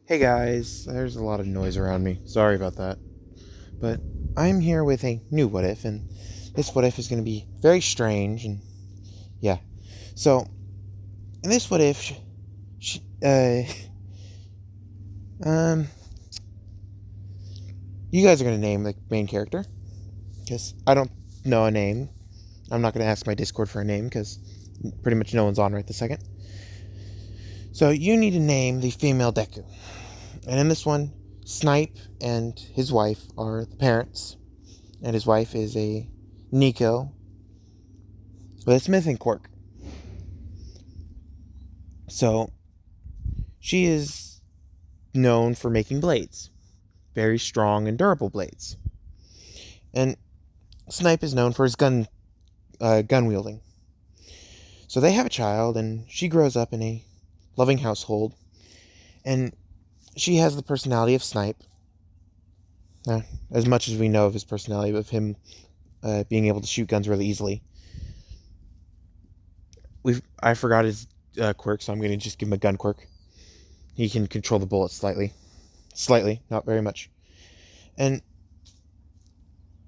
Hey guys, there's a lot of noise around me. Sorry about that. But I'm here with a new what if, and this what if is going to be very strange, and yeah. So, in this what if, sh- um, you guys are going to name the main character, because I don't know a name. I'm not going to ask my Discord for a name, because pretty much no one's on right this second. So, you need to name the female Deku. And in this one, Snipe and his wife are the parents, and his wife is a Nico with a smithing quirk. So she is known for making blades, very strong and durable blades. And Snipe is known for his gun wielding. So they have a child, and she grows up in a loving household, and she has the personality of Snipe. As much as we know of his personality, of him being able to shoot guns really easily. I forgot his quirk, so I'm going to just give him a gun quirk. He can control the bullets slightly, not very much, and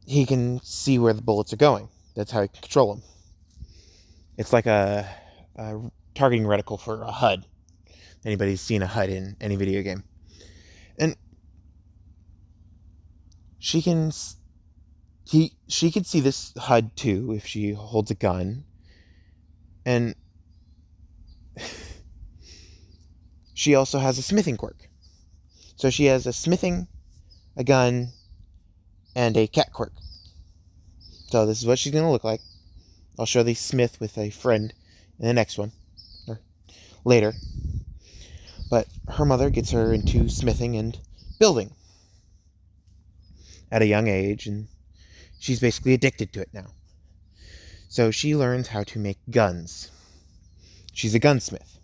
he can see where the bullets are going. That's how he can control them. It's like a targeting reticle for a HUD. Anybody's seen a HUD in any video game, and she can she can see this HUD too if she holds a gun, and she also has a smithing quirk. So she has a smithing, a gun, and a cat quirk. So this is what she's gonna look like. I'll show the smith with a friend in the next one, or later. But her mother gets her into smithing and building at a young age, and she's basically addicted to it now. So she learns how to make guns. She's a gunsmith.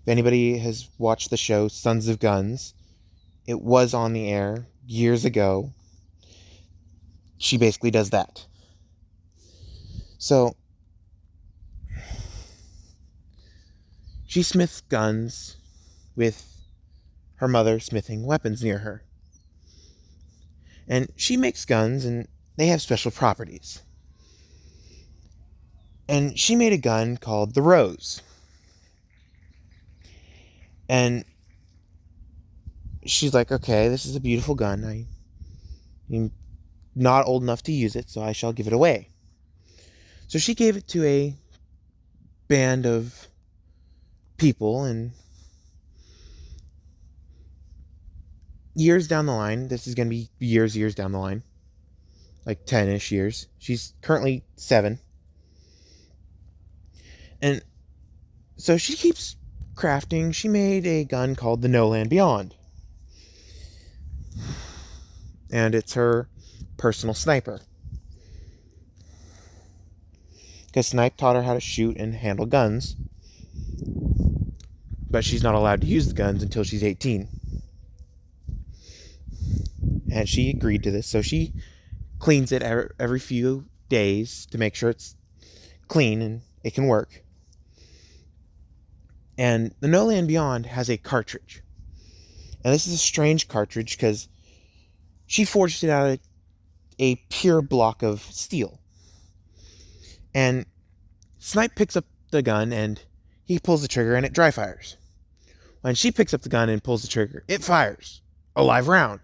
If anybody has watched the show Sons of Guns, it was on the air years ago. She basically does that. So she smiths guns with her mother smithing weapons near her. And she makes guns, and they have special properties. And she made a gun called the Rose. And she's like, okay, this is a beautiful gun. I'm not old enough to use it, so I shall give it away. So she gave it to a band of people, and years down the line, this is going to be years down the line, like 10-ish years. She's currently 7. And so she keeps crafting. She made a gun called the No Land Beyond. And it's her personal sniper. Because Snipe taught her how to shoot and handle guns. But she's not allowed to use the guns until she's 18. And she agreed to this, so she cleans it every few days to make sure it's clean and it can work. And the No Land Beyond has a cartridge. And this is a strange cartridge because she forged it out of a pure block of steel. And Snipe picks up the gun and he pulls the trigger and it dry fires. When she picks up the gun and pulls the trigger, it fires a live round.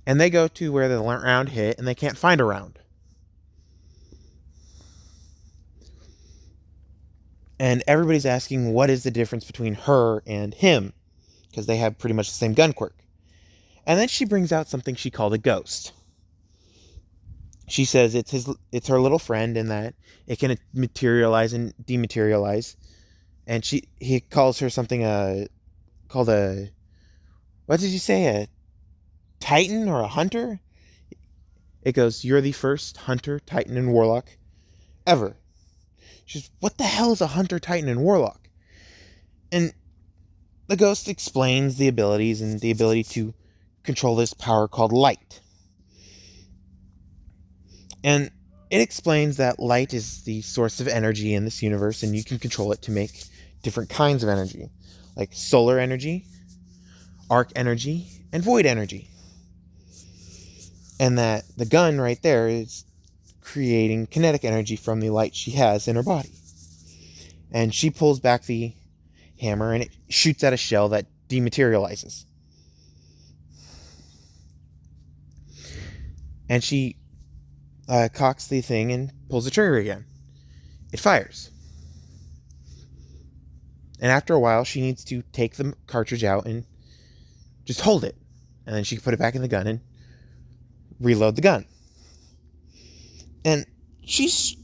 And they go to where the round hit and they can't find a round. And everybody's asking what is the difference between her and him, because they have pretty much the same gun quirk. And then she brings out something she called a ghost. She says it's her little friend, and that it can materialize and dematerialize. And he calls her something called a, what did you say, a titan or a hunter? It goes, you're the first hunter, titan, and warlock ever. She's, what the hell is a hunter, titan, and warlock? And the ghost explains the abilities and the ability to control this power called light. And it explains that light is the source of energy in this universe, and you can control it to make different kinds of energy. like solar energy, arc energy, and void energy. And that the gun right there is creating kinetic energy from the light she has in her body. And she pulls back the hammer and it shoots at a shell that dematerializes. And she cocks the thing and pulls the trigger again. It fires. And after a while, she needs to take the cartridge out and just hold it. And then she can put it back in the gun and reload the gun. And she's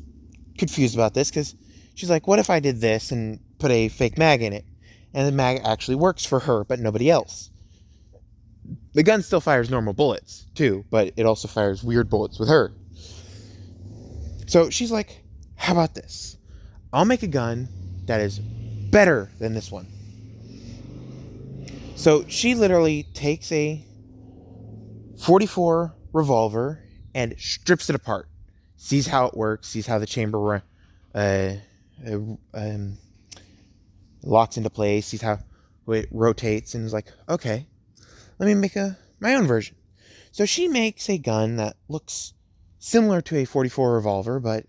confused about this because she's like, what if I did this and put a fake mag in it? And the mag actually works for her, but nobody else. The gun still fires normal bullets, too, but it also fires weird bullets with her. So she's like, how about this? I'll make a gun that is better than this one. So she literally takes a 44 revolver and strips it apart. Sees how it works, sees how the chamber locks into place, sees how it rotates, and is like, okay, let me make my own version. So she makes a gun that looks similar to a 44 revolver, but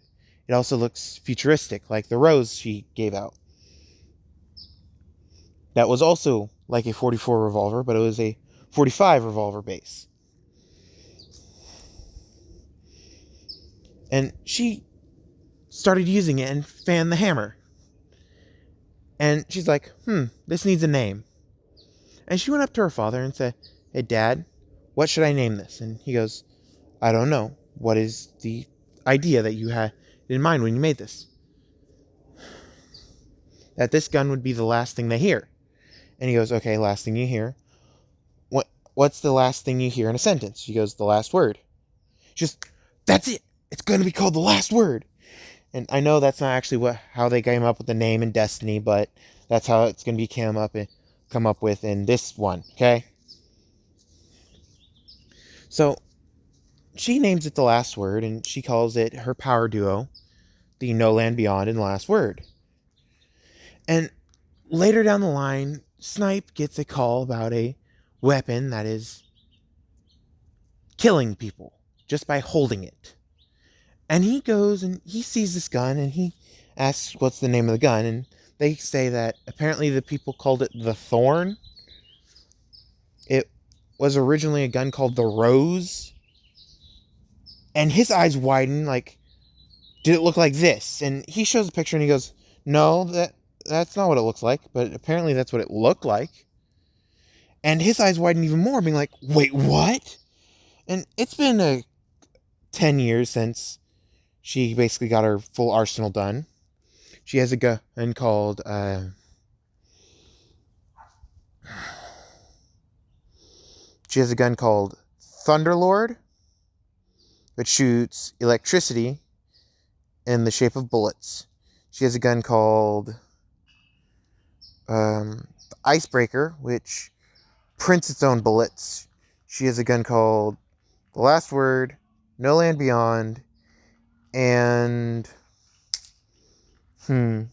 it also looks futuristic, like the Rose she gave out. That was also like a 44 revolver, but it was a 45 revolver base. And she started using it and fanned the hammer. And she's like, this needs a name. And she went up to her father and said, hey, Dad, what should I name this? And he goes, I don't know. What is the idea that you had in mind when you made this? That this gun would be the last thing they hear. And he goes, okay, last thing you hear. What's the last thing you hear in a sentence? She goes, the last word. Just, that's it. It's going to be called The Last Word. And I know that's not actually how they came up with the name in Destiny, but that's how it's going to be come up with in this one, okay? So she names it The Last Word, and she calls it her power duo, the No Land Beyond and Last Word. And later down the line, Snipe gets a call about a weapon that is killing people just by holding it. And he goes and he sees this gun and he asks what's the name of the gun. And they say that apparently the people called it the Thorn. It was originally a gun called the Rose. And his eyes widen like, did it look like this? And he shows a picture and he goes, no, that's not what it looks like. But apparently that's what it looked like. And his eyes widen even more, being like, wait, what? And it's been 10 years since she basically got her full arsenal done. She has a gun called Thunderlord, which shoots electricity in the shape of bullets. She has a gun called Icebreaker, which prints its own bullets. She has a gun called The Last Word, No Land Beyond, and the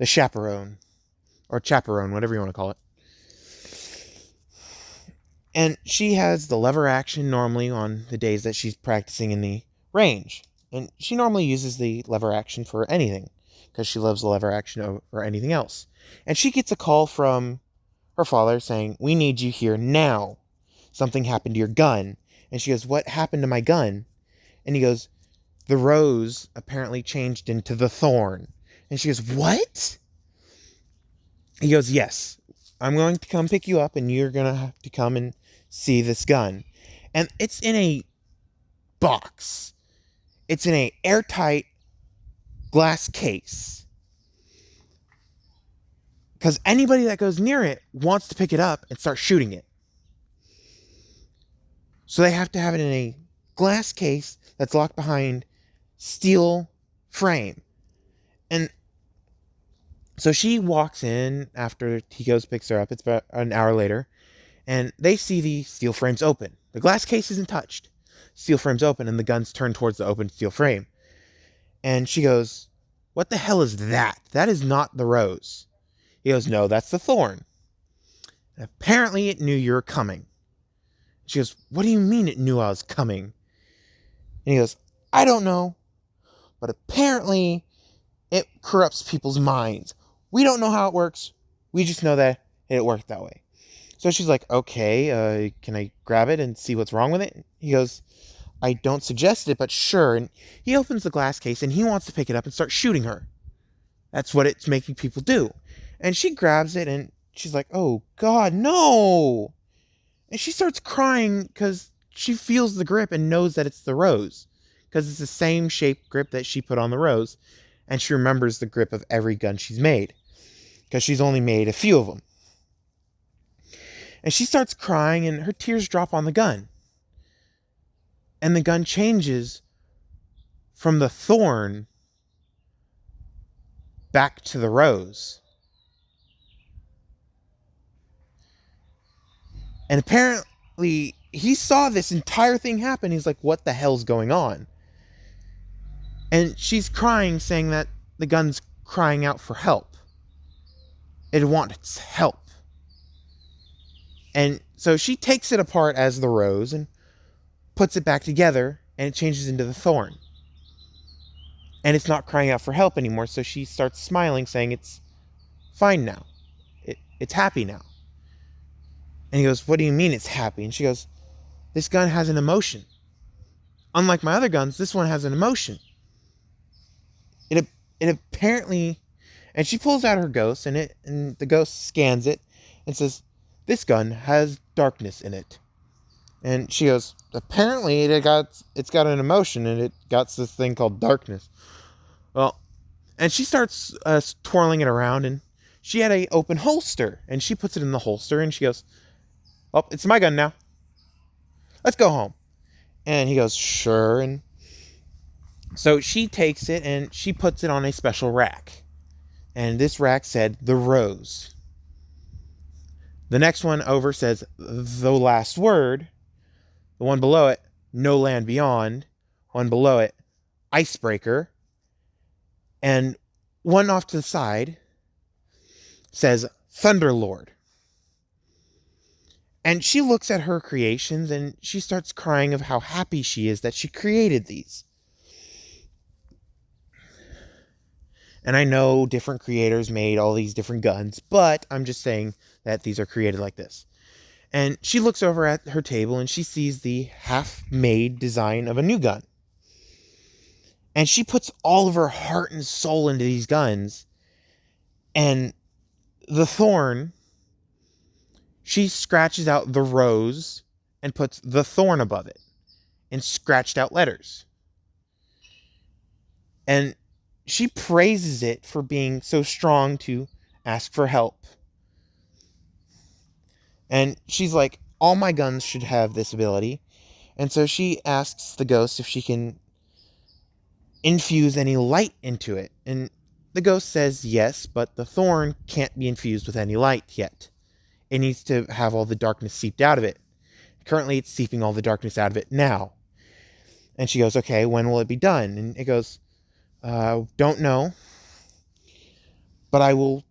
Chaperone, or Chaperone, whatever you want to call it. And she has the lever action normally on the days that she's practicing in the range. And she normally uses the lever action for anything, because she loves the lever action over anything else. And she gets a call from her father saying, we need you here now. Something happened to your gun. And she goes, what happened to my gun? And he goes, the Rose apparently changed into the Thorn. And she goes, what? He goes, yes, I'm going to come pick you up and you're going to have to come and see this gun. And it's in a box. It's in a airtight glass case. Because anybody that goes near it wants to pick it up and start shooting it. So they have to have it in a glass case that's locked behind steel frame. And so she walks in after he goes picks her up. It's about an hour later. And they see the steel frames open. The glass case isn't touched. Steel frame's open and the gun's turned towards the open steel frame. And she goes, what the hell is that? That is not the rose. He goes, no, that's the thorn. Apparently it knew you were coming. She goes, what do you mean it knew I was coming? And he goes, I don't know, but apparently it corrupts people's minds. We don't know how it works. We just know that it worked that way. So she's like, okay, can I grab it and see what's wrong with it? He goes, I don't suggest it, but sure. And he opens the glass case and he wants to pick it up and start shooting her. That's what it's making people do. And she grabs it and she's like, oh God, no. And she starts crying because she feels the grip and knows that it's the rose. Because it's the same shaped grip that she put on the rose. And she remembers the grip of every gun she's made. Because she's only made a few of them. And she starts crying and her tears drop on the gun. And the gun changes from the thorn back to the rose. And apparently he saw this entire thing happen. He's like, what the hell's going on? And she's crying, saying that the gun's crying out for help. It wants help. And so she takes it apart as the rose and puts it back together, and it changes into the thorn. And it's not crying out for help anymore, so she starts smiling, saying it's fine now. It's happy now. And he goes, what do you mean it's happy? And she goes, this gun has an emotion. Unlike my other guns, this one has an emotion. It apparently... And she pulls out her ghost, and the ghost scans it and says, this gun has darkness in it. And she goes, apparently it's got an emotion, and it got this thing called darkness. Well, and she starts twirling it around, and she had a open holster, and she puts it in the holster, and she goes, oh, it's my gun now. Let's go home. And he goes, sure. And so she takes it, and she puts it on a special rack. And this rack said, the rose. The next one over says, the last word. The one below it, no land beyond. One below it, icebreaker. And one off to the side says, Thunderlord. And she looks at her creations and she starts crying of how happy she is that she created these. And I know different creators made all these different guns, but I'm just saying that these are created like this. And she looks over at her table and she sees the half-made design of a new gun. And she puts all of her heart and soul into these guns. And the thorn, she scratches out the rose and puts the thorn above it in scratched out letters. And she praises it for being so strong to ask for help. And she's like, all my guns should have this ability. And so she asks the ghost if she can infuse any light into it. And the ghost says yes, but the thorn can't be infused with any light yet. It needs to have all the darkness seeped out of it. Currently, it's seeping all the darkness out of it now. And she goes, okay, when will it be done? And it goes, don't know. But I will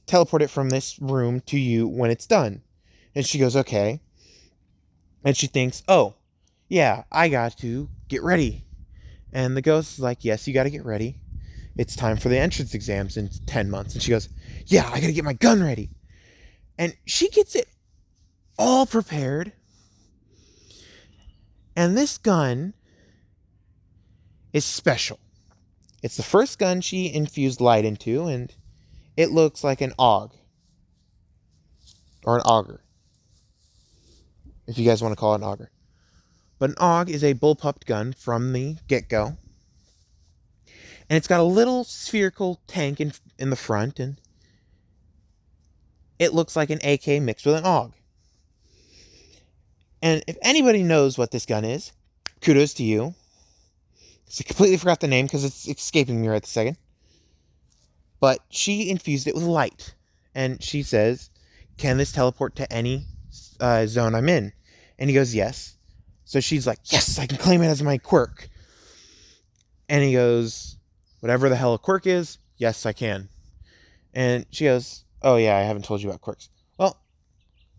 teleport it from this room to you when it's done. And she goes, okay. And she thinks, oh, yeah, I got to get ready. And the ghost is like, yes, you got to get ready. It's time for the entrance exams in 10 months. And she goes, yeah, I got to get my gun ready. And she gets it all prepared. And this gun is special. It's the first gun she infused light into, and it looks like an AUG. Or an auger. If you guys want to call it an auger. But an AUG is a bullpup gun from the get-go. And it's got a little spherical tank in the front, and it looks like an AK mixed with an AUG. And if anybody knows what this gun is, kudos to you. I completely forgot the name because it's escaping me right this second. But she infused it with light. And she says, can this teleport to any zone I'm in? And he goes, yes. So she's like, yes, I can claim it as my quirk. And he goes, Whatever the hell a quirk is, yes, I can. And she goes, oh yeah, I haven't told you about quirks. Well,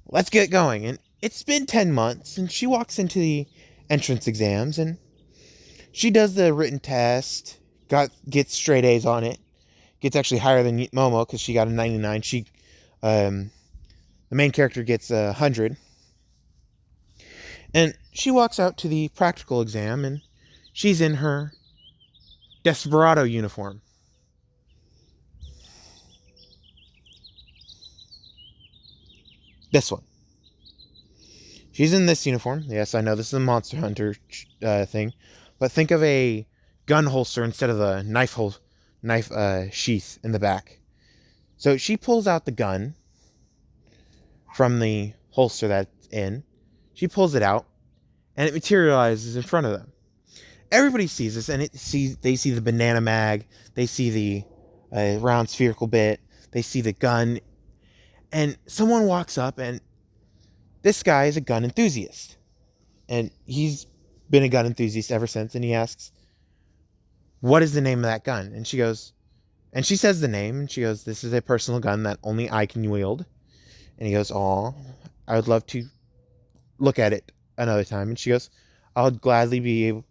let's get going. And it's been 10 months, and she walks into the entrance exams, and she does the written test, gets straight A's on it, gets actually higher than Momo because she got a 99. The main character gets 100. And she walks out to the practical exam, and she's in her Desperado uniform. This one. She's in this uniform. Yes, I know this is a Monster Hunter thing, but think of a gun holster instead of the knife sheath in the back. So she pulls out the gun from the holster that's in. She pulls it out, and it materializes in front of them. Everybody sees this, and they see the banana mag, they see the round spherical bit, they see the gun, and someone walks up, and this guy is a gun enthusiast, and he's been a gun enthusiast ever since, and he asks, what is the name of that gun? And she says the name, and she goes, this is a personal gun that only I can wield. And he goes, aw, I would love to look at it another time. And she goes, I'd gladly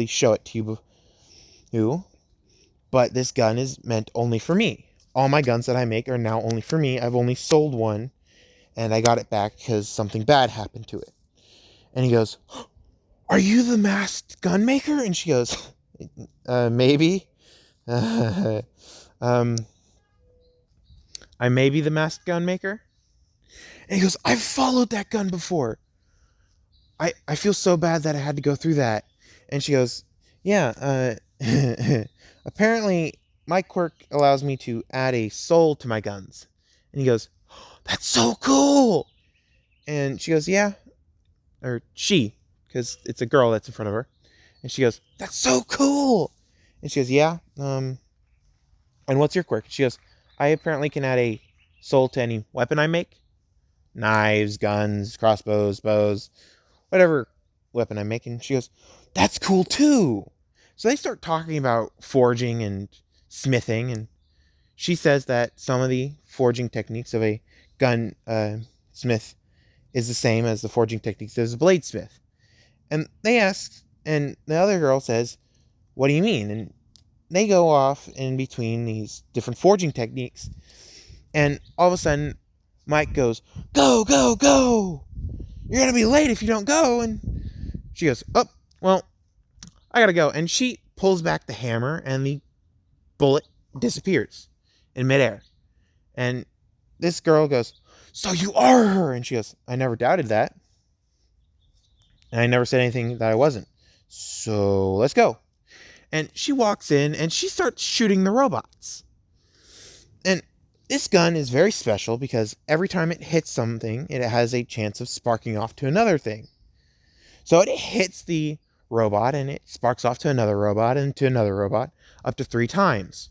show it to you, but this gun is meant only for me. All my guns that I make are now only for me. I've only sold one, and I got it back because something bad happened to it. And he goes, are you the masked gun maker? And she goes, maybe. I may be the masked gun maker. And he goes, I've followed that gun before. I feel so bad that I had to go through that. And she goes, yeah, apparently my quirk allows me to add a soul to my guns. And he goes, that's so cool. And she goes, yeah. Or she, because it's a girl that's in front of her. And she goes, that's so cool. And she goes, yeah. And what's your quirk? She goes, I apparently can add a soul to any weapon I make. Knives, guns, crossbows, bows, whatever weapon I'm making. She goes, that's cool too. So they start talking about forging and smithing, and she says that some of the forging techniques of a gun smith is the same as the forging techniques of a bladesmith. And they ask, and the other girl says, what do you mean? And they go off in between these different forging techniques, and all of a sudden Mike goes, go, go, go! You're gonna be late if you don't go. And she goes, oh, well, I gotta go. And she pulls back the hammer, and the bullet disappears in midair. And this girl goes, so you are her? And she goes, I never doubted that. And I never said anything that I wasn't. So let's go. And she walks in, and she starts shooting the robots. And this gun is very special because every time it hits something, it has a chance of sparking off to another thing. So it hits the robot, and it sparks off to another robot and to another robot up to 3 times.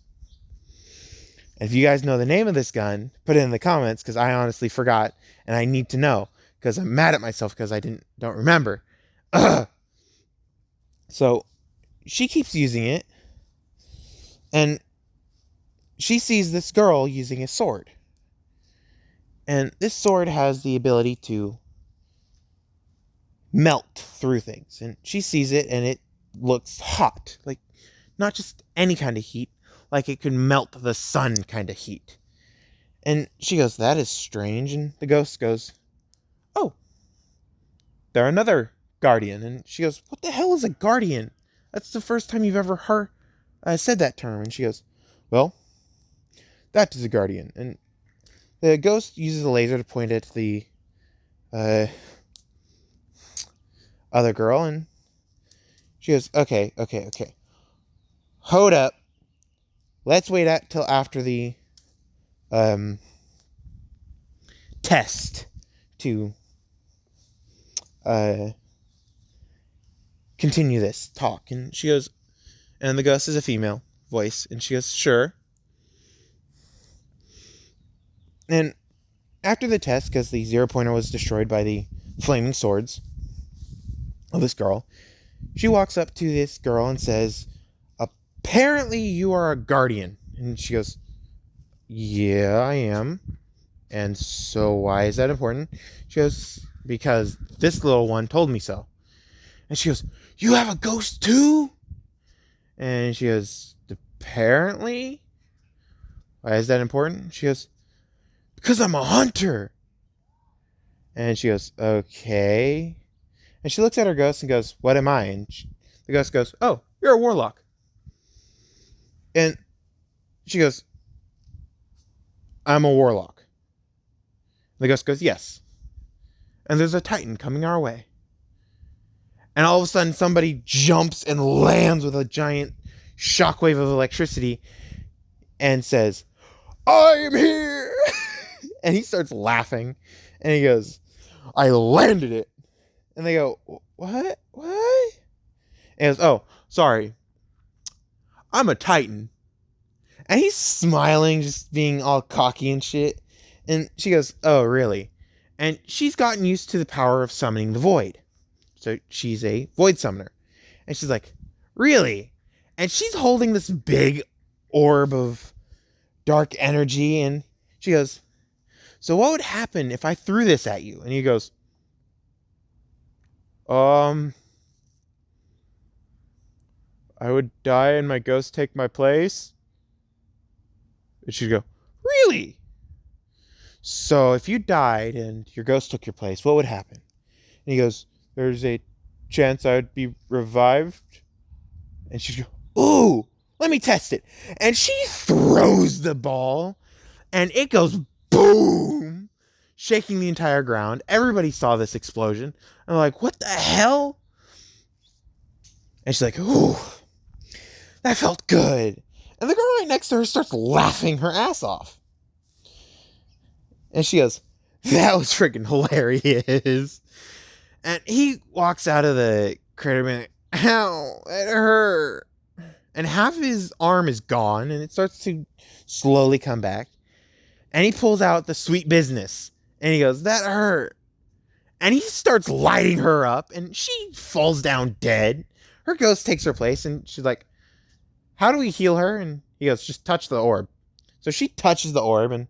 And if you guys know the name of this gun, put it in the comments, because I honestly forgot, and I need to know, because I'm mad at myself because I don't remember. So she keeps using it, and she sees this girl using a sword. And this sword has the ability to melt through things. And she sees it, and it looks hot. Like, not just any kind of heat, like it could melt the sun kind of heat. And she goes, that is strange. And the ghost goes, oh, they're another guardian. And she goes, what the hell is a guardian? That's the first time you've ever said that term. And she goes, well, that is a guardian. And the ghost uses a laser to point at the other girl, and she goes, okay. Hold up. Let's wait till after the test to continue this talk. And she goes, and the ghost is a female voice, and she goes, sure. And after the test, because the 0-pointer was destroyed by the flaming swords of this girl, she walks up to this girl and says, apparently you are a guardian. And she goes, yeah, I am. And so why is that important? She goes, because this little one told me so. And she goes, you have a ghost too? And she goes, apparently. Why is that important? She goes, because I'm a hunter. And she goes, okay. And she looks at her ghost and goes, what am I? And the ghost goes, oh, you're a warlock. And she goes, I'm a warlock. The ghost goes, yes. And there's a titan coming our way. And all of a sudden, somebody jumps and lands with a giant shockwave of electricity and says, I'm here! And he starts laughing. And he goes, I landed it. And they go, what? What? And he goes, oh, sorry. I'm a titan. And he's smiling, just being all cocky and shit. And she goes, oh, really? And she's gotten used to the power of summoning the void. So she's a void summoner. And she's like, really? And she's holding this big orb of dark energy. And she goes, so what would happen if I threw this at you? And he goes, I would die and my ghost take my place. And she'd go, really? So if you died and your ghost took your place, what would happen? And he goes, there's a chance I would be revived. And she'd go, ooh, let me test it. And she throws the ball and it goes boom, shaking the entire ground. Everybody saw this explosion. And they're like, what the hell? And she's like, ooh, that felt good. And the girl right next to her starts laughing her ass off. And she goes, that was freaking hilarious. And he walks out of the crater being like, ow, it hurt. And half of his arm is gone and it starts to slowly come back. And he pulls out the sweet business. And he goes, that hurt. And he starts lighting her up and she falls down dead. Her ghost takes her place and she's like, how do we heal her? And he goes, just touch the orb. So she touches the orb and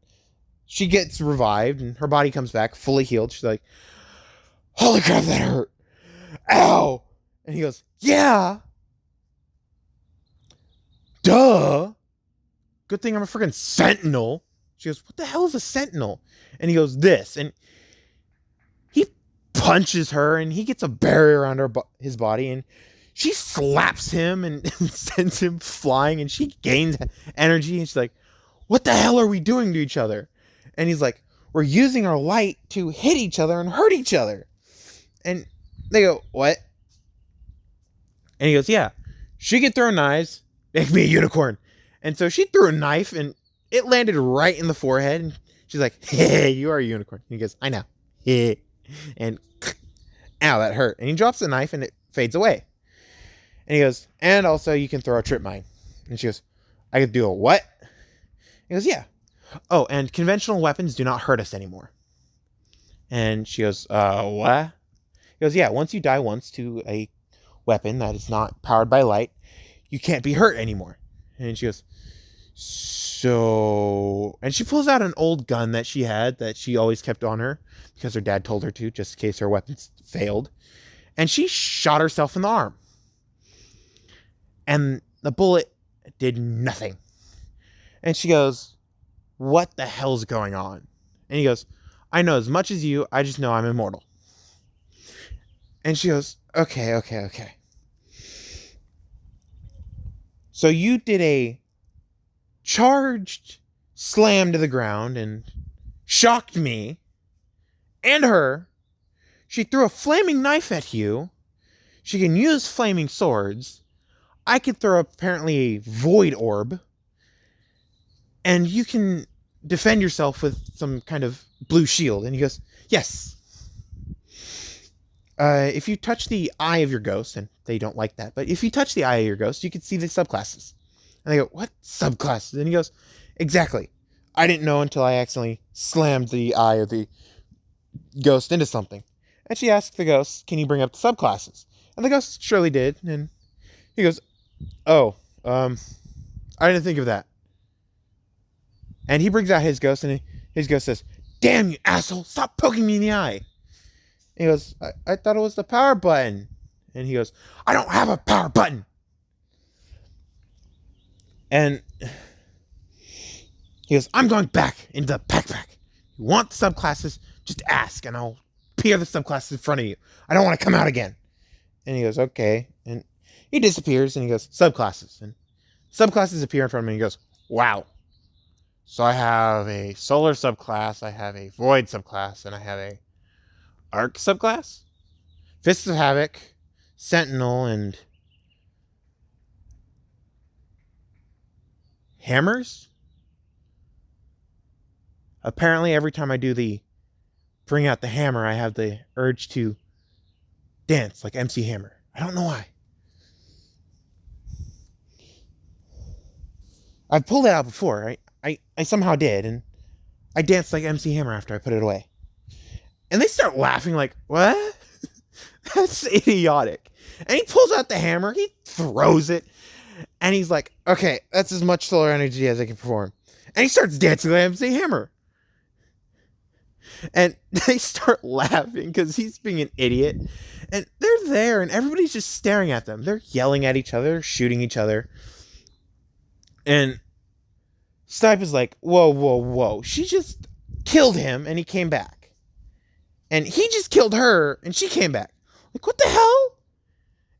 she gets revived and her body comes back fully healed. She's like, holy crap, that hurt. Ow. And he goes, yeah. Duh. Good thing I'm a freaking sentinel. She goes, what the hell is a sentinel? And he goes, this. And he punches her and he gets a barrier around his body and she slaps him and sends him flying and she gains energy and she's like, what the hell are we doing to each other? And he's like, we're using our light to hit each other and hurt each other. And they go, what? And he goes, yeah, she can throw knives, make me a unicorn. And so she threw a knife and it landed right in the forehead. And she's like, hey, you are a unicorn. And he goes, I know. And ow, that hurt. And he drops the knife and it fades away. And he goes, and also you can throw a trip mine. And she goes, I could do a what? He goes, yeah. Oh, and conventional weapons do not hurt us anymore. And she goes, what? He goes, yeah, once you die once to a weapon that is not powered by light, you can't be hurt anymore. And she goes, so... And she pulls out an old gun that she had that she always kept on her because her dad told her to, just in case her weapons failed. And she shot herself in the arm. And the bullet did nothing. And she goes, what the hell's going on? And he goes, I know as much as you, I just know I'm immortal. And she goes, okay. So you did a charged slam to the ground and shocked me and her. She threw a flaming knife at you. She can use flaming swords. I could throw apparently a void orb. And you can defend yourself with some kind of blue shield. And he goes, yes. If you touch the eye of your ghost, and they don't like that, but if you touch the eye of your ghost, you can see the subclasses. And they go, what subclasses? And he goes, exactly. I didn't know until I accidentally slammed the eye of the ghost into something. And she asked the ghost, can you bring up the subclasses? And the ghost surely did. And he goes, oh, I didn't think of that. And he brings out his ghost, and his ghost says, "Damn you, asshole! Stop poking me in the eye." And he goes, I thought it was the power button. And he goes, "I don't have a power button." And he goes, "I'm going back into the backpack. You want the subclasses? Just ask, and I'll appear the subclasses in front of you. I don't want to come out again." And he goes, "Okay." And he disappears, and he goes, "Subclasses." And subclasses appear in front of me, and he goes, "Wow. So I have a solar subclass, I have a void subclass, and I have a arc subclass? Fists of Havoc, Sentinel, and hammers?" Apparently, every time I do the bring out the hammer, I have the urge to dance like MC Hammer. I don't know why. I've pulled it out before, right? I somehow did, and I danced like MC Hammer after I put it away. And they start laughing like, "What?" That's idiotic. And he pulls out the hammer, he throws it, and he's like, "Okay, that's as much solar energy as I can perform." And he starts dancing like MC Hammer. And they start laughing because he's being an idiot. And they're there, and everybody's just staring at them. They're yelling at each other, shooting each other. And Snipe is like, "Whoa, whoa, whoa. She just killed him, and he came back. And he just killed her, and she came back. Like, what the hell?"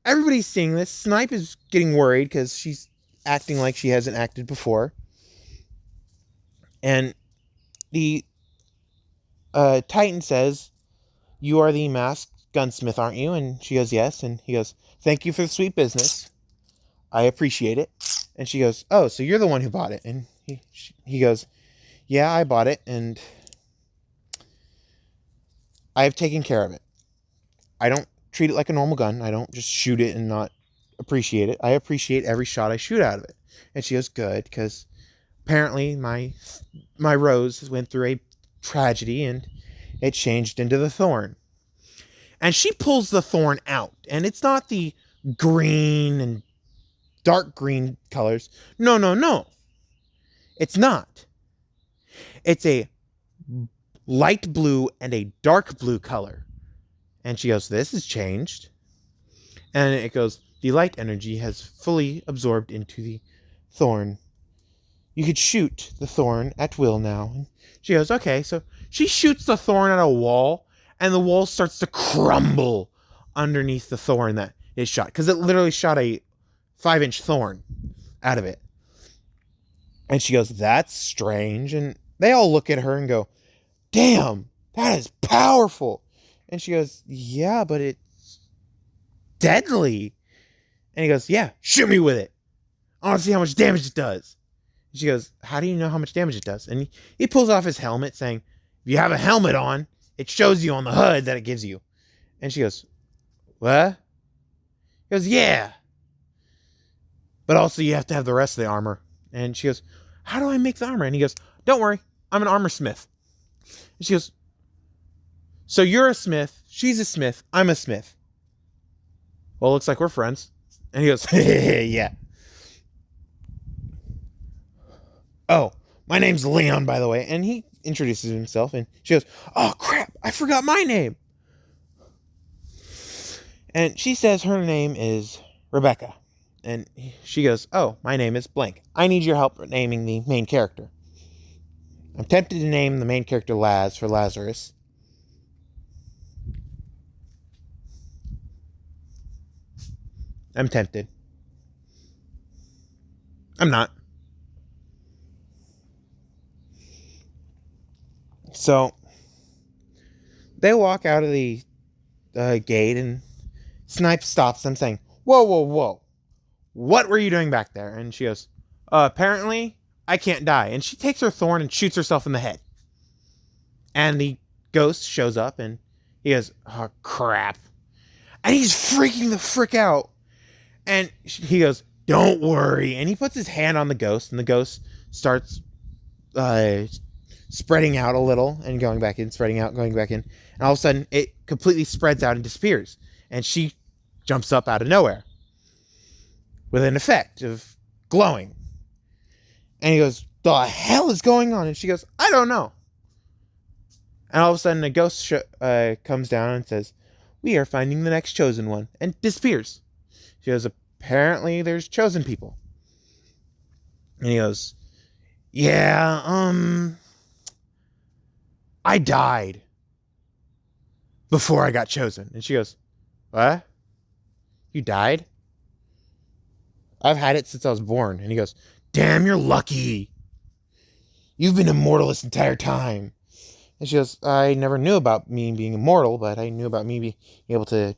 Everybody's seeing this. Snipe is getting worried because she's acting like she hasn't acted before. And the Titan says, "You are the masked gunsmith, aren't you?" And she goes, "Yes." And he goes, "Thank you for the sweet business. I appreciate it." And she goes, "Oh, so you're the one who bought it." And he goes, "Yeah, I bought it, and I have taken care of it. I don't treat it like a normal gun. I don't just shoot it and not appreciate it. I appreciate every shot I shoot out of it." And she goes, "Good, because apparently my rose went through a tragedy, and it changed into the thorn." And she pulls the thorn out, and it's not the green and dark green colors. No, no, no. It's not. It's a light blue and a dark blue color. And she goes, "This has changed." And it goes, "The light energy has fully absorbed into the thorn. You could shoot the thorn at will now." And she goes, "Okay." So she shoots the thorn at a wall, and the wall starts to crumble underneath the thorn that is shot. Because it literally shot a 5-inch thorn out of it. And she goes, "That's strange." And they all look at her and go, "Damn, that is powerful." And she goes, "Yeah, but it's deadly." And he goes, "Yeah, shoot me with it. I want to see how much damage it does." And she goes, "How do you know how much damage it does?" And he pulls off his helmet saying, "If you have a helmet on, it shows you on the HUD that it gives you." And she goes, "What?" He goes, "Yeah. But also you have to have the rest of the armor." And she goes, "How do I make the armor?" And he goes, "Don't worry, I'm an armor smith." And she goes, "So you're a smith, she's a smith, I'm a smith. Well, looks like we're friends." And he goes, "Yeah. Oh, my name's Leon, by the way." And he introduces himself, and she goes, "Oh, crap, I forgot my name." And she says her name is Rebecca. And she goes, "Oh, my name is blank. I need your help naming the main character. I'm tempted to name the main character Laz for Lazarus." I'm tempted. I'm not. So they walk out of the gate, and Snipe stops them saying, "Whoa, whoa, whoa. What were you doing back there?" And she goes, "Apparently I can't die." And she takes her thorn and shoots herself in the head. And the ghost shows up, and he goes, "Oh, crap." And he's freaking the frick out. And he goes, "Don't worry." And he puts his hand on the ghost, and the ghost starts spreading out a little and going back in, spreading out, going back in. And all of a sudden, it completely spreads out and disappears. And she jumps up out of nowhere with an effect of glowing. And he goes, the hell is going on? And she goes, I don't know. And all of a sudden, a ghost comes down and says, we are finding the next chosen one, and disappears. She goes, apparently there's chosen people. And he goes, yeah, I died before I got chosen. And she goes, what? You died? I've had it since I was born. And he goes, damn, you're lucky. You've been immortal this entire time. And she goes, I never knew about me being immortal, but I knew about me being able to,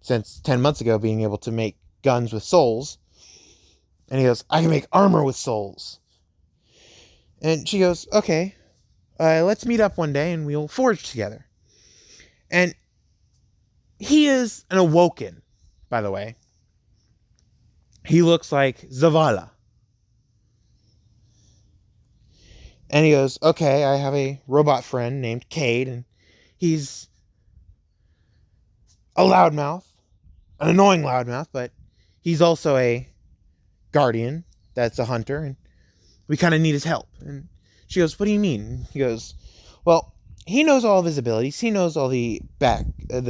since 10 months ago, being able to make guns with souls. And he goes, I can make armor with souls. And she goes, okay, let's meet up one day and we'll forge together. And he is an Awoken, by the way. He looks like Zavala. And he goes, okay, I have a robot friend named Cade, and he's a loudmouth, an annoying loudmouth, but he's also a guardian that's a hunter, and we kind of need his help. And she goes, what do you mean? He goes, well, he knows all of his abilities. He knows all the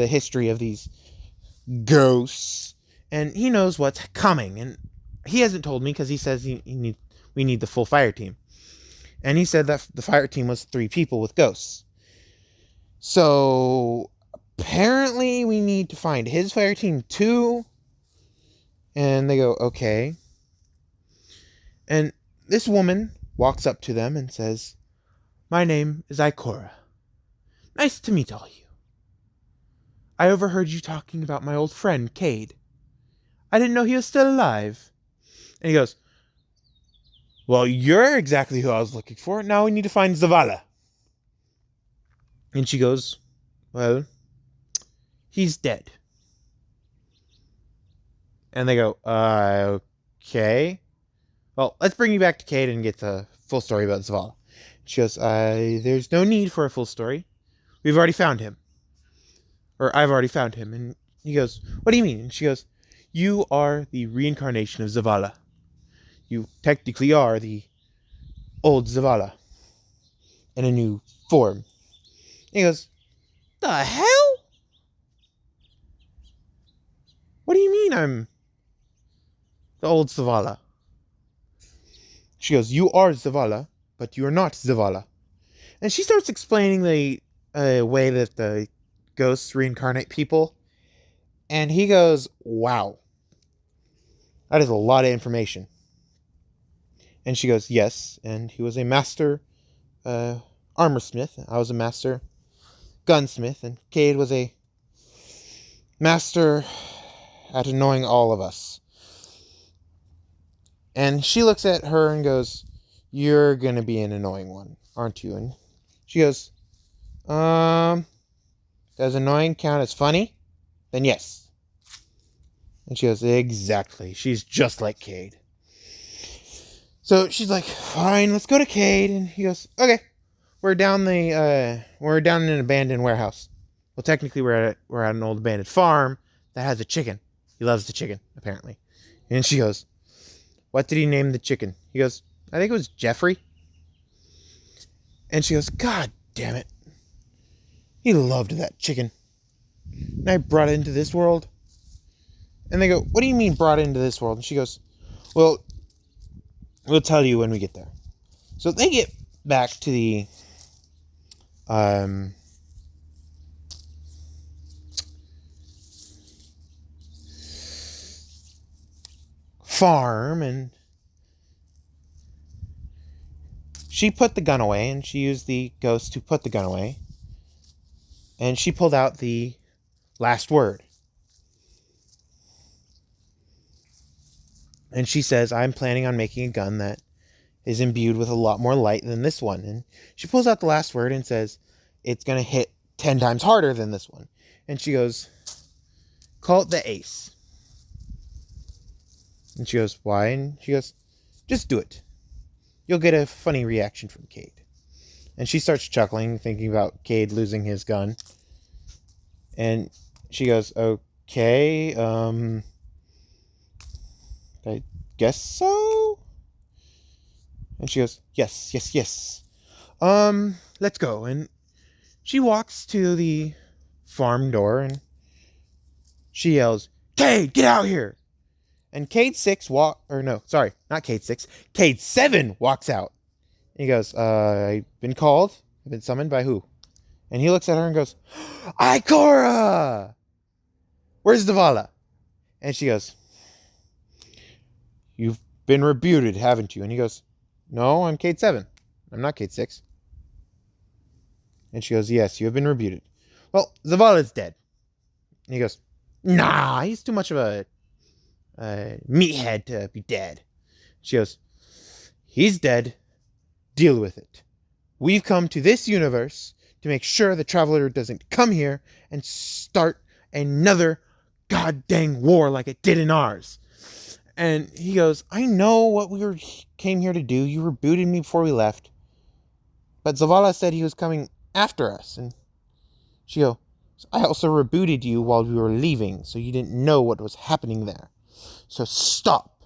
history of these ghosts, and he knows what's coming. And he hasn't told me because he says we need the full fire team. And he said that the fire team was 3 people with ghosts. So apparently we need to find his fire team too. And they go, okay. And this woman walks up to them and says, my name is Ikora. Nice to meet all of you. I overheard you talking about my old friend, Cade. I didn't know he was still alive. And he goes, well, you're exactly who I was looking for. Now we need to find Zavala. And she goes, well, he's dead. And they go, okay. Well, let's bring you back to Cade and get the full story about Zavala. She goes, there's no need for a full story. We've already found him. Or I've already found him. And he goes, what do you mean? And she goes, you are the reincarnation of Zavala. You technically are the old Zavala in a new form. And he goes, the hell? What do you mean I'm the old Zavala? She goes, you are Zavala, but you are not Zavala. And she starts explaining the way that the ghosts reincarnate people. And he goes, wow. That is a lot of information. And she goes, yes. And he was a master armorsmith. I was a master gunsmith. And Cade was a master at annoying all of us. And she looks at her and goes, you're going to be an annoying one, aren't you? And she goes, does annoying count as funny? Then yes. And she goes, exactly. She's just like Cade. So she's like, fine, let's go to Cade. And he goes, okay. We're down in an abandoned warehouse. Well, technically we're at an old abandoned farm that has a chicken. He loves the chicken, apparently. And she goes, what did he name the chicken? He goes, I think it was Jeffrey. And she goes, God damn it. He loved that chicken. And I brought it into this world. And they go, what do you mean brought it into this world? And she goes, well, we'll tell you when we get there. So they get back to the farm, and she put the gun away, and she used the ghost to put the gun away. And she pulled out the last word. And she says, I'm planning on making a gun that is imbued with a lot more light than this one. And she pulls out the last word and says, it's going to hit 10 times harder than this one. And she goes, call it the ace. And she goes, why? And she goes, just do it. You'll get a funny reaction from Cade. And she starts chuckling, thinking about Cade losing his gun. And she goes, okay, guess so. And she goes, yes, yes, yes. Let's go. And she walks to the farm door and she yells, Cade, get out here. And Cade 6 not Cade 6, Cade 7 walks out. And he goes, I've been called. I've been summoned by who? And he looks at her and goes, Ikora! Where's Zavala? And she goes, you've been rebooted, haven't you? And he goes, no, I'm Cade 7. I'm not Cade 6. And she goes, yes, you have been rebooted. Well, Zavala's dead. And he goes, nah, he's too much of a meathead to be dead. She goes, he's dead. Deal with it. We've come to this universe to make sure the Traveler doesn't come here and start another goddamn war like it did in ours. And he goes, I know what came here to do. You rebooted me before we left. But Zavala said he was coming after us. And she goes, I also rebooted you while we were leaving, so you didn't know what was happening there. So stop.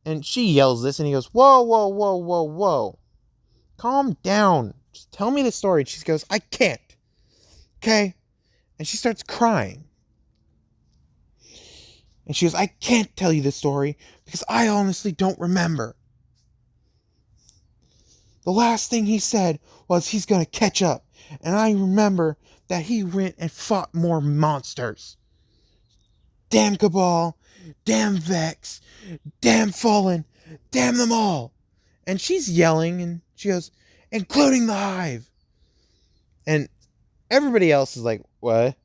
And she yells this, and he goes, whoa, whoa, whoa, whoa, whoa. Calm down. Just tell me the story. And she goes, I can't. Okay? And she starts crying. And she goes, I can't tell you the story because I honestly don't remember. The last thing he said was he's going to catch up. And I remember that he went and fought more monsters. Damn Cabal, damn Vex, damn Fallen, damn them all. And she's yelling and she goes, including the Hive. And everybody else is like, what?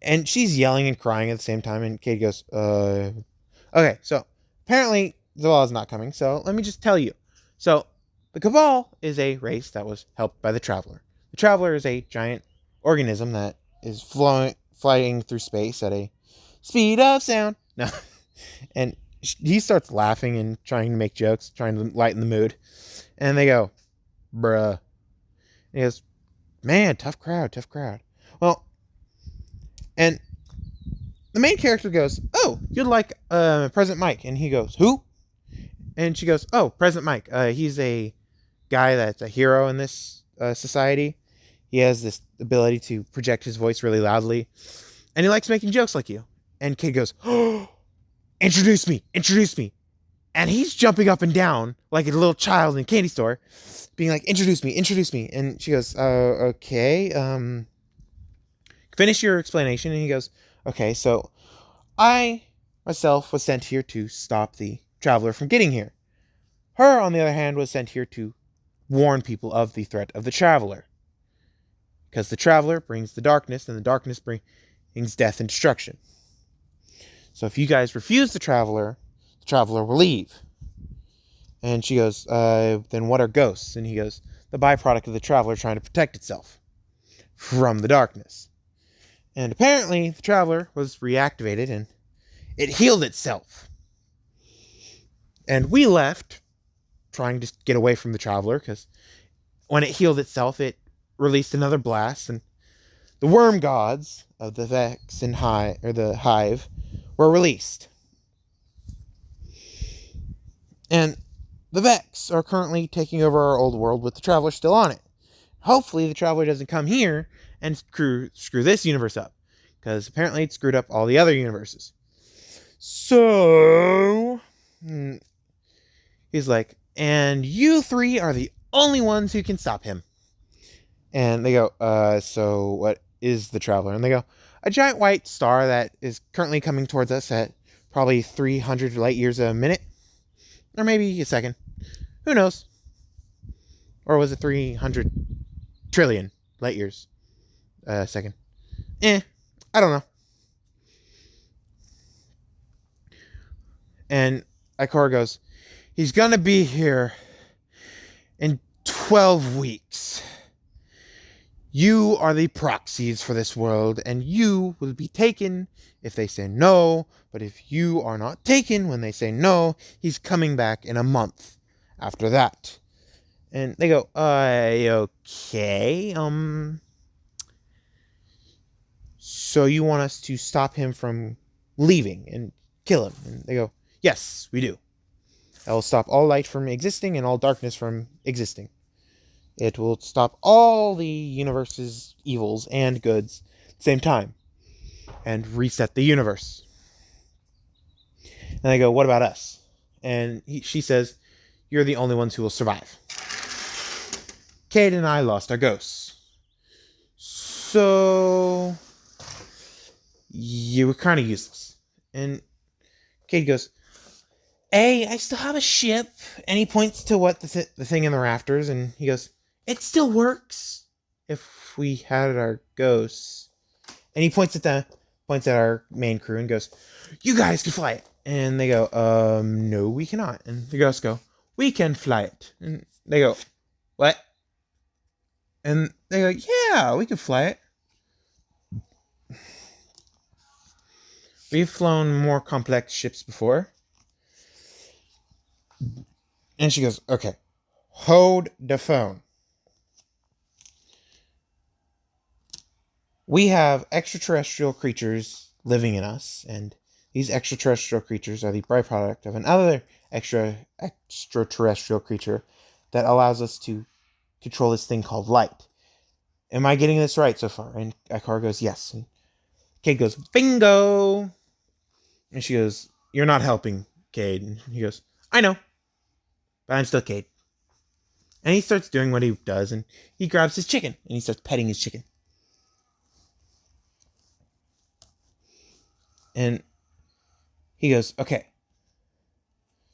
And she's yelling and crying at the same time. And Cade goes, okay, so apparently Zavala's not coming. So let me just tell you. So the Cabal is a race that was helped by the Traveler. The Traveler is a giant organism that is flying through space at a speed of sound. No. And he starts laughing and trying to make jokes, trying to lighten the mood. And they go, bruh. And he goes, man, tough crowd. Well, and the main character goes, oh, you'd like President Mike. And he goes, who? And she goes, oh, President Mike. He's a guy that's a hero in this society. He has this ability to project his voice really loudly. And he likes making jokes like you. And Cade goes, oh, introduce me. And he's jumping up and down like a little child in a candy store, being like, introduce me. And she goes, okay, finish your explanation. And he goes, okay, so I myself was sent here to stop the Traveler from getting here. Her, on the other hand, was sent here to warn people of the threat of the Traveler. Because the Traveler brings the darkness, and the darkness brings death and destruction. So if you guys refuse the Traveler will leave. And she goes, then what are ghosts? And he goes, the byproduct of the Traveler trying to protect itself from the darkness. And apparently the Traveler was reactivated and it healed itself. And we left trying to get away from the Traveler because when it healed itself, it released another blast, and the worm gods of the Vex and the Hive were released. And the Vex are currently taking over our old world with the Traveler still on it. Hopefully the Traveler doesn't come here and screw this universe up, because apparently it screwed up all the other universes. So he's like, and you three are the only ones who can stop him. And they go, so what is the Traveler? And they go, a giant white star that is currently coming towards us at probably 300 light years a minute. Or maybe a second. Who knows? Or was it 300 trillion light years a second? I don't know. And Ikora goes, he's gonna be here in 12 weeks. You are the proxies for this world, and you will be taken if they say no. But if you are not taken when they say no, he's coming back in a month after that. And they go, okay, so you want us to stop him from leaving and kill him. And they go, yes, we do. That will stop all light from existing and all darkness from existing. It will stop all the universe's evils and goods at the same time and reset the universe. And they go, what about us? And she says, you're the only ones who will survive. Cade and I lost our ghosts. So you were kind of useless. And Cade goes, I still have a ship. And he points to what the thing in the rafters, and he goes, it still works if we had our ghosts. And he points at our main crew and goes, you guys can fly it. And they go, no, we cannot. And the ghosts go, we can fly it. And they go, what? And they go, yeah, we can fly it. We've flown more complex ships before. And she goes, okay, hold the phone. We have extraterrestrial creatures living in us, and these extraterrestrial creatures are the byproduct of another extraterrestrial creature that allows us to control this thing called light. Am I getting this right so far? And Ikar goes, yes. And Cade goes, bingo! And she goes, you're not helping, Cade. And he goes, I know, but I'm still Cade. And he starts doing what he does, and he grabs his chicken, and he starts petting his chicken. And he goes, okay,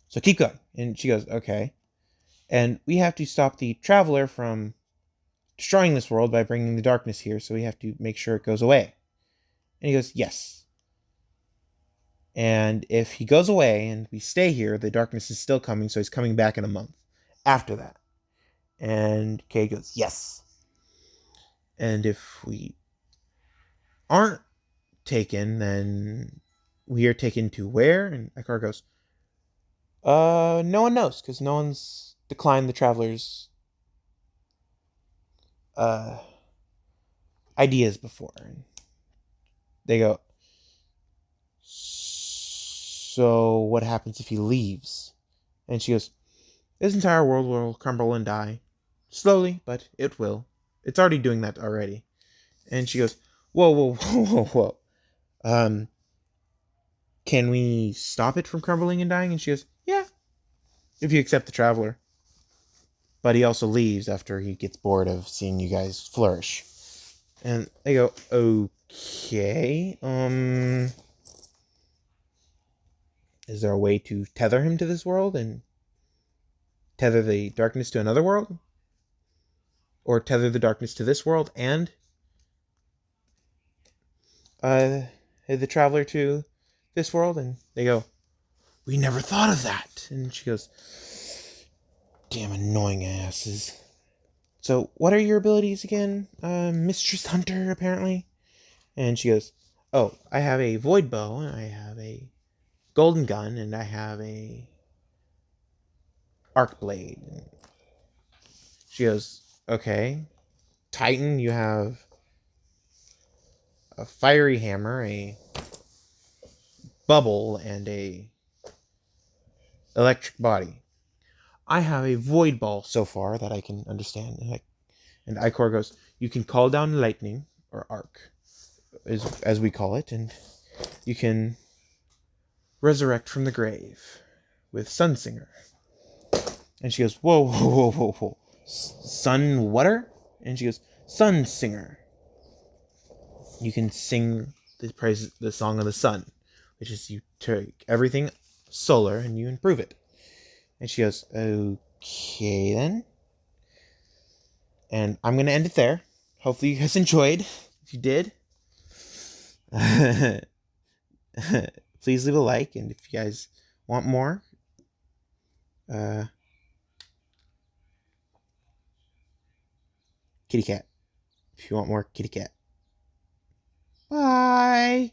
so keep going. And she goes, okay. And we have to stop the traveler from destroying this world by bringing the darkness here, so we have to make sure it goes away. And he goes, yes. And if he goes away and we stay here, the darkness is still coming, so he's coming back in a month after that. And Kay goes, yes. And if we aren't taken, then we are taken to where? And Ikar goes, no one knows, because no one's declined the traveler's ideas before. And they go, so what happens if he leaves? And she goes, this entire world will crumble and die. Slowly, but it will. It's already doing that already. And she goes, whoa, whoa, whoa, whoa, whoa. Can we stop it from crumbling and dying? And she goes, yeah, if you accept the traveler. But he also leaves after he gets bored of seeing you guys flourish. And they go, okay, is there a way to tether him to this world and tether the darkness to another world? Or tether the darkness to this world and the traveler to this world? And they go, we never thought of that. And she goes, damn annoying asses. So what are your abilities again? Mistress Hunter, apparently. And she goes, oh, I have a void bow, and I have a golden gun, and I have a arc blade. She goes, okay. Titan, you have a fiery hammer, a bubble, and a electric body. I have a void ball so far that I can understand. And Ikor goes, you can call down lightning, or arc, as we call it, and you can resurrect from the grave with Sunsinger. And she goes, whoa, whoa, whoa, whoa, whoa. Sun water? And she goes, Sunsinger. You can sing the song of the sun, which is you take everything solar and you improve it. And she goes, okay then. And I'm going to end it there. Hopefully you guys enjoyed. If you did, please leave a like. And if you guys want more, kitty cat. If you want more, kitty cat. Bye.